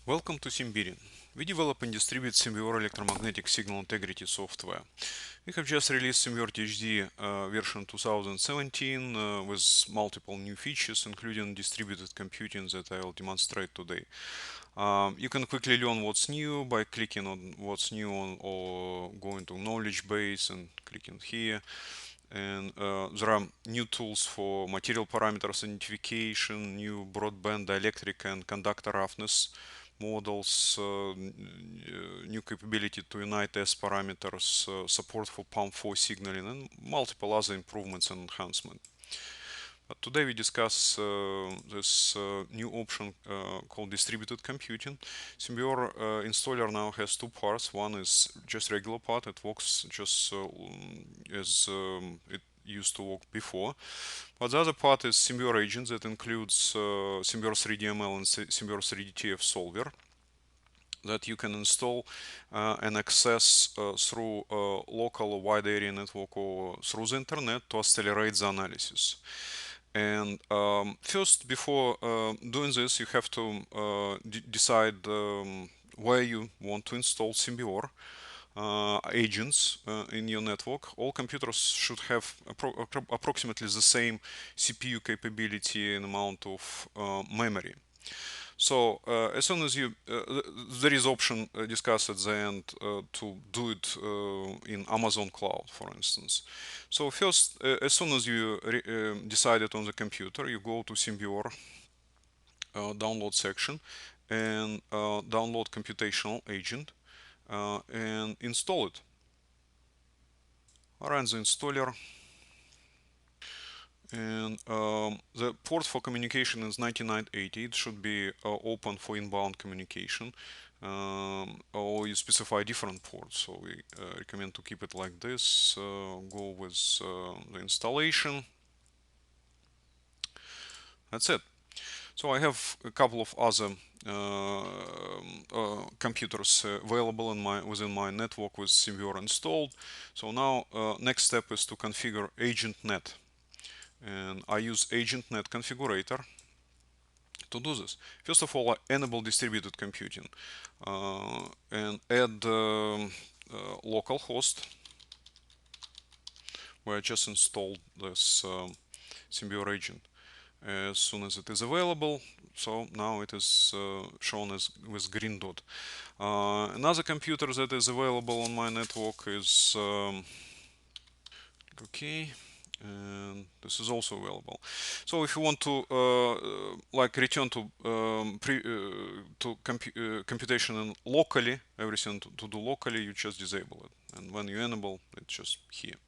Welcome to Simbeor. We develop and distribute Simbeor electromagnetic signal integrity software. We have just released Simbeor THz version 2017 with multiple new features, including distributed computing that I will demonstrate today. You can quickly learn what's new by clicking on what's new or going to knowledge base and clicking here. And there are new tools for material parameters identification, new broadband dielectric and conductor roughness models, new capability to unite S parameters, support for PAM4 signaling, and multiple other improvements and enhancements. But today we discuss this new option called distributed computing. Simbeor installer now has two parts. One is just regular part. It works just as it used to work before. But the other part is Simbeor agent that includes Simbeor 3DML and Simbeor 3DTF solver that you can install and access through local wide area network or through the internet to accelerate the analysis. And first, before doing this, you have to decide where you want to install Simbeor agents in your network. All computers should have approximately the same CPU capability and amount of memory. So as soon as you, there is option discussed at the end to do it in Amazon Cloud, for instance. So first, as soon as you decided on the computer, you go to Simbeor download section and download computational agent and install it. Run the installer. And the port for communication is 9980. It should be open for inbound communication. Or you specify different ports. So we recommend to keep it like this. Go with the installation. That's it. So I have a couple of other computers available in within my network with Simbeor installed. So now next step is to configure AgentNet. And I use AgentNet configurator to do this. First of all, I enable distributed computing and add local host where I just installed this Simbeor agent as soon as it is available. So now it is shown as with green dot. Another computer that is available on my network is okay, and this is also available. So if you want to like return to computation locally, everything to do locally, you just disable it, and when you enable, it's just here.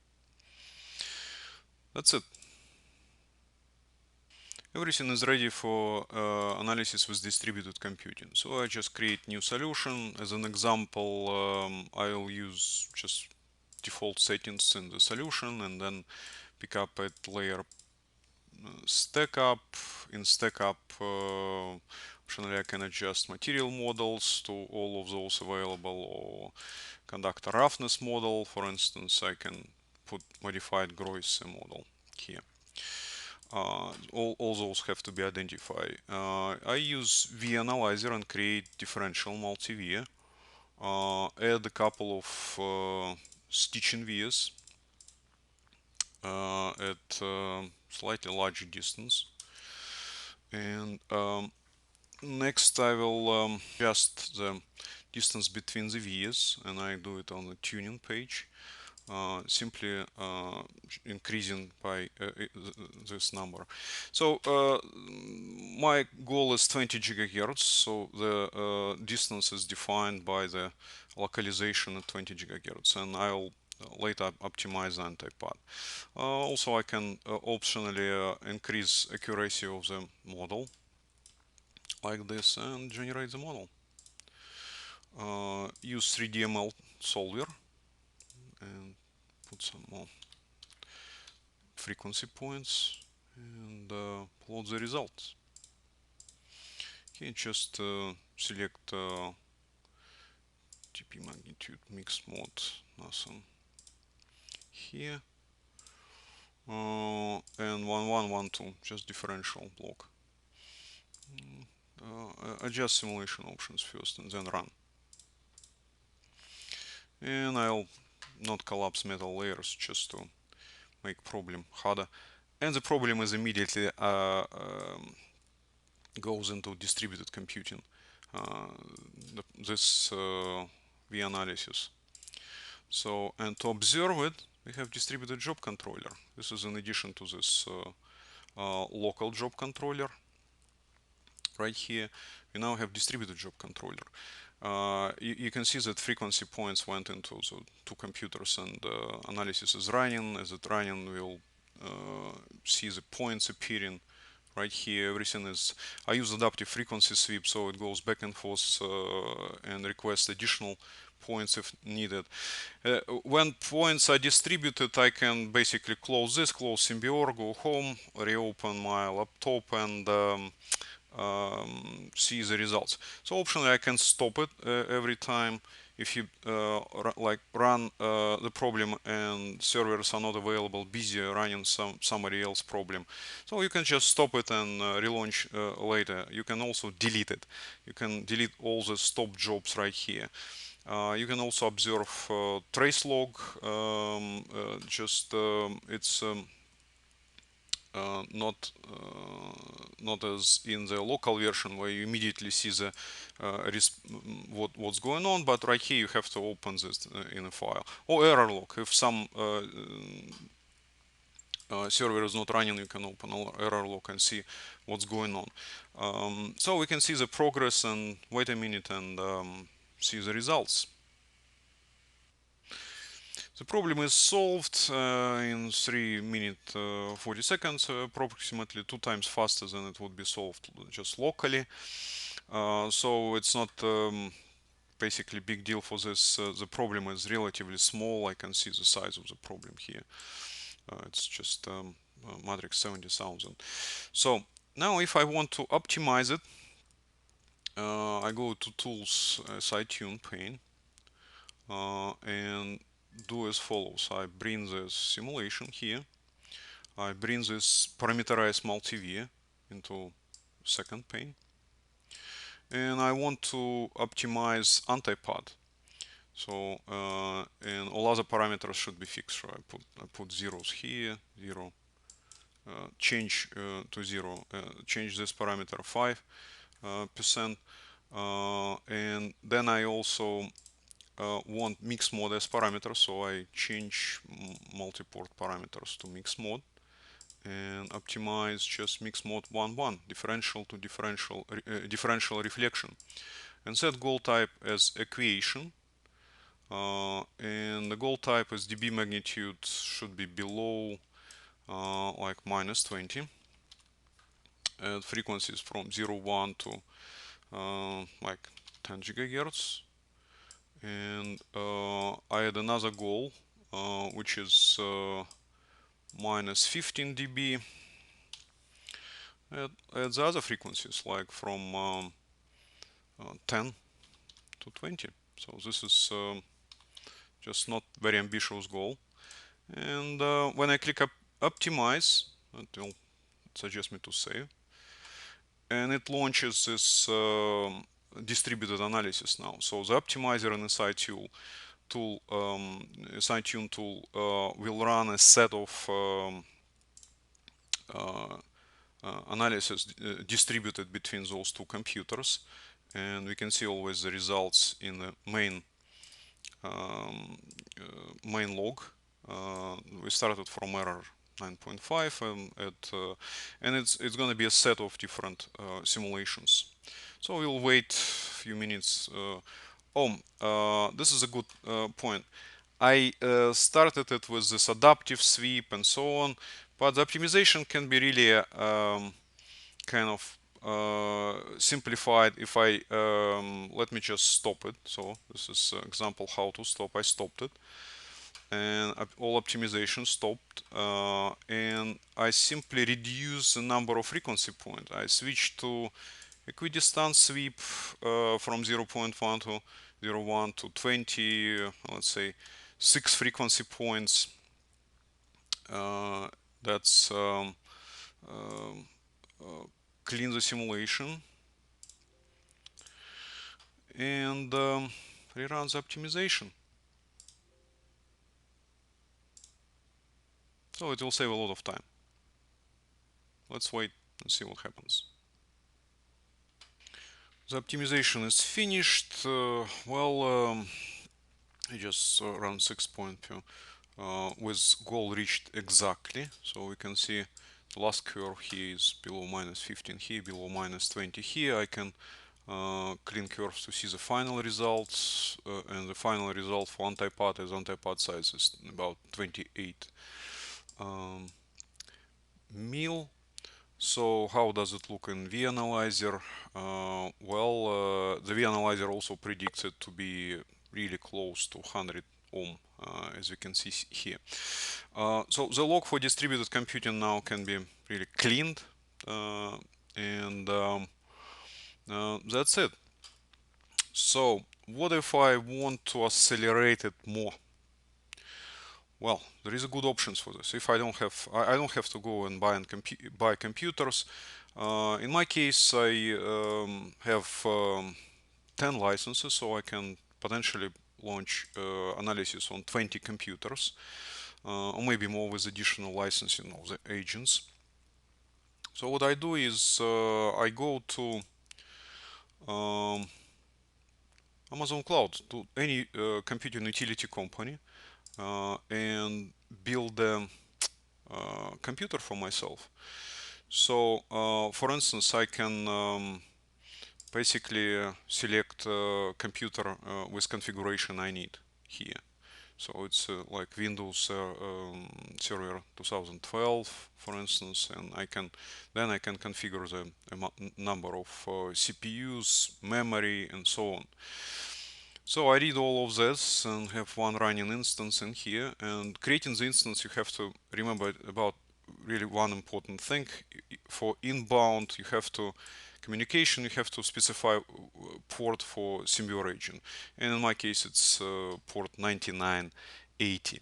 That's it. Everything is ready for analysis with distributed computing. So I just create new solution. As an example, I'll use just default settings in the solution and then pick up at layer stack up. In stack up, optionally I can adjust material models to all of those available, or conductor roughness model. For instance, I can put modified Groisse model here. All those have to be identified. I use V-analyzer and create differential multi-via. Add a couple of stitching vias at slightly larger distance. And next I will adjust the distance between the vias, and I do it on the tuning page. Simply increasing by this number. So my goal is 20 gigahertz. So the distance is defined by the localization at 20 gigahertz, and I'll later optimize the antipod. Also, I can optionally increase accuracy of the model like this and generate the model. Use 3DML solver and put some more frequency points and plot the results. Okay, just select TP magnitude mixed mode, nothing here, and 1112, just differential block. adjust simulation options first and then run. And I'll not collapse metal layers just to make problem harder. And the problem is immediately goes into distributed computing. Uh, this V-analysis. So, and to observe it, we have distributed job controller. This is in addition to this local job controller. Right here, we now have distributed job controller. You can see that frequency points went into the two computers, and analysis is running. As it running, we'll see the points appearing right here. Everything is, I use adaptive frequency sweep, so it goes back and forth and requests additional points if needed. When points are distributed, I can basically close this, close Simbeor, go home, reopen my laptop, and see the results. So optionally I can stop it every time if you like run the problem and servers are not available, busy running somebody else problem. So you can just stop it and relaunch later. You can also delete it. You can delete all the stop jobs right here. You can also observe trace log. It's not as in the local version where you immediately see the what's going on, but right here you have to open this in a file. Or error log. If some server is not running, you can open error log and see what's going on. So we can see the progress and wait a minute and see the results. The problem is solved in 3 minutes 40 seconds, approximately 2 times faster than it would be solved just locally. So it's not basically big deal for this. The problem is relatively small. I can see the size of the problem here. It's just matrix 70,000. So now if I want to optimize it, I go to tools, SI-tune pane, and do as follows. I bring this simulation here. I bring this parameterized multi-V into second pane. And I want to optimize antipod. So, and all other parameters should be fixed. So I put zeros here, zero, change to zero, change this parameter 5%. And then I also want mix mode as parameter, so I change multi-port parameters to mix mode and optimize just mix mode 1 differential to differential reflection, and set goal type as equation, and the goal type is dB magnitude should be below like -20, and frequencies from 0, 1 to like 10 gigahertz. And I add another goal which is -15 dB. Add the other frequencies like from 10 to 20. So this is just not very ambitious goal. And when I click optimize, it will suggest me to save, and it launches this distributed analysis now. So the optimizer in SI-tune tool will run a set of analysis distributed between those two computers, and we can see always the results in the main main log. We started from error 9.5 and it's going to be a set of different simulations. So we'll wait a few minutes. This is a good point. I started it with this adaptive sweep and so on, but the optimization can be really kind of simplified if I let me just stop it. So this is an example how to stop. I stopped it, and all optimization stopped, and I simply reduce the number of frequency points. I switch to equidistant sweep from 0.1 to 0.1 to 20, let's say 6 frequency points. That's clean the simulation. and rerun the optimization. So it will save a lot of time. Let's wait and see what happens. The optimization is finished. I just run 6.2 with goal reached exactly. So we can see the last curve here is below -15 here, below -20 here. I can clean curves to see the final results, and the final result for antipod is antipod size is about 28 mil. So how does it look in vAnalyzer? The vAnalyzer also predicts it to be really close to 100 ohm, as we can see here. So the log for distributed computing now can be really cleaned, and that's it. So what if I want to accelerate it more? Well, there is a good options for this. If I don't have to go and buy computers. In my case, I have 10 licenses, so I can potentially launch analysis on 20 computers, or maybe more with additional licensing of the agents. So what I do is I go to um, Amazon Cloud, to any computing utility company, and build a computer for myself. So, for instance, I can basically select computer with configuration I need here. So it's like Windows Server 2012, for instance, and I can configure the number of CPUs, memory, and so on. So I read all of this and have one running instance in here. And creating the instance, you have to remember about really one important thing. For inbound, you have to communication, you have to specify port for Simbeor agent. And in my case, it's port 9980.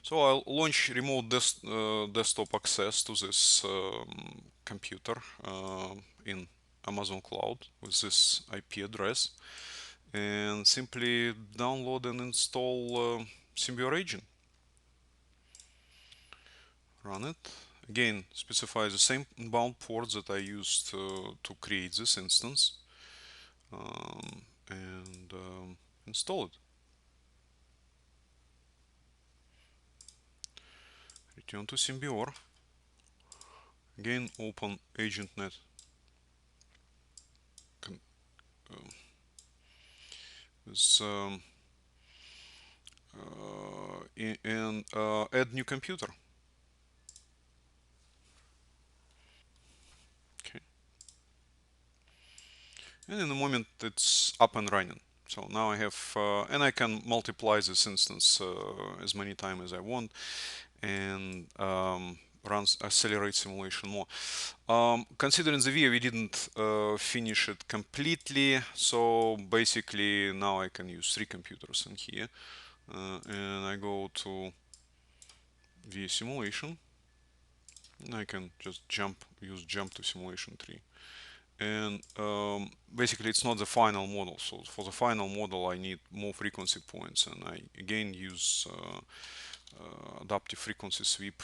So I'll launch remote desktop access to this computer in Amazon Cloud with this IP address, and simply download and install Simbeor agent. Run it. Again, specify the same inbound port that I used to create this instance, and install it. Return to Simbeor. Again, open AgentNet with, and add new computer. Okay. And in a moment it's up and running. So now I have, and I can multiply this instance as many times as I want, and runs accelerate simulation more. Considering the VIA, we didn't finish it completely, so basically now I can use 3 computers in here, and I go to VIA simulation, and I can just use jump to simulation 3. And basically it's not the final model, so for the final model I need more frequency points, and I again use adaptive frequency sweep,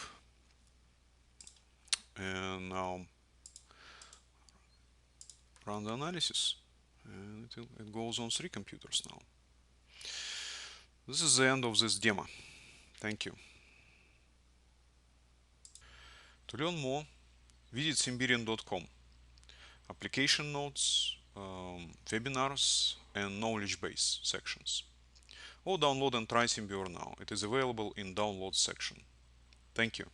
and now run the analysis, and it goes on 3 computers now. This is the end of this demo. Thank you. To learn more, visit Simbeorian.com. Application notes, webinars, and knowledge base sections. Or download and try Simbeor now. It is available in download section. Thank you.